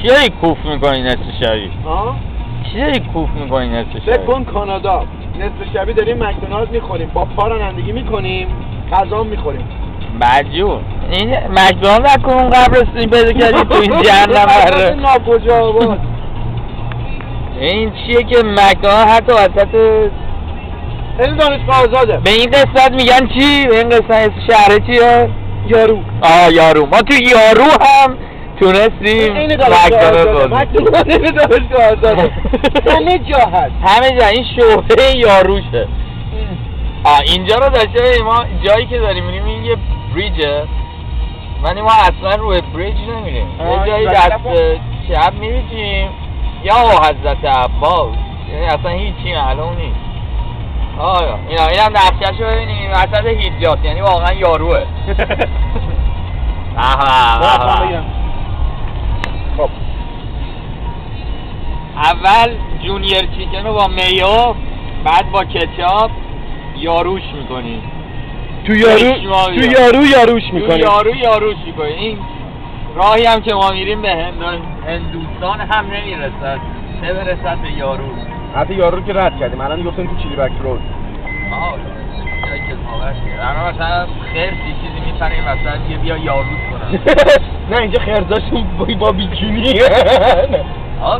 چی داری کوف میکنی نصف شبی؟ ها؟ چی داری کوف میکنی نصف شبی؟ فکر کن کانادا نصف شبی داریم مکدونالد میخوریم، با پا رانندگی میکنیم، غذا میخوریم. مجبور این مکدونالد نکن اون قبرستونی پیدا کردی تو این جهنم بره ناکجا آباد. این چیه که مکدونالد حتی وسط این دانشگاه آزاده. به این قسمت میگن چی؟ به این قسمت شهره چیه؟ یارو. یارو. ما تو یارو هم تونستیم مکدونالد بازیم. مکدونالد دانشگاه آزاده. همه جا هست. همه جا این شعبه یاروشه. اینجا رو داشته ما جایی که داریم میریم این یه بریجه، ولی ما اصلا روی بریج نمیریم. یه جایی دست چپ میریجیم یا حضرت عباس، یعنی اصلا هیچی معلوم نیست. این هم نقشه‌شو ببینیم وسط هیجات، یعنی واقعا یاروه. خب اول جونیر چیکن رو با میو، بعد با کچاپ یاروش میکنیم. تو یاروش میکنیم. یاروش میکنیم. این راهی هم که ما میریم به هندوستان هم نمیرسد، چه برسد به یارو. حتی یارو که رد کردیم، الان گفتیم تو چیلیبک رود. جایی که صحبت الان مثلا خرسی چیزی میپریم مثلا یه بیا یاروش کنن. نه اینجا خرساشون با بیکینی.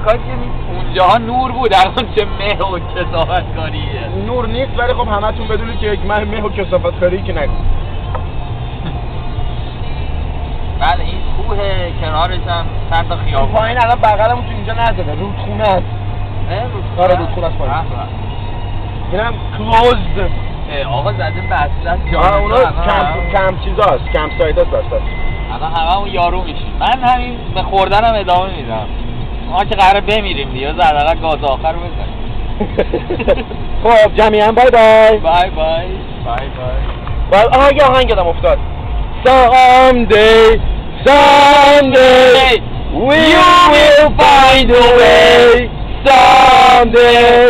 کاری که اونجاها نور بود، الان چه مه و کثافت کاریه. نور نیست ولی خب همتون بدونید که یک مه و کثافت کاری که نگو. بله این کوه کنارش هم چند تا خیابون پایین الان بغلمون تو اینجا نداره، رودخونه است. رودخونه؟ آره رودخونه است پایین. اینم کلوزد. آقا زده بسته است. اونا کمپ چیزاست، کمپ سایت هست بسته است. الان همه اون یارو میشیم. من همین به خوردنم ادامه میدم. ما که قراره بمیریم دیگه، زدقه گاز آخر رو بزنیم. خب جمعیاً بای بای. بای بای. یه آهنگ یادم افتاد. Someday we will find a way. Someday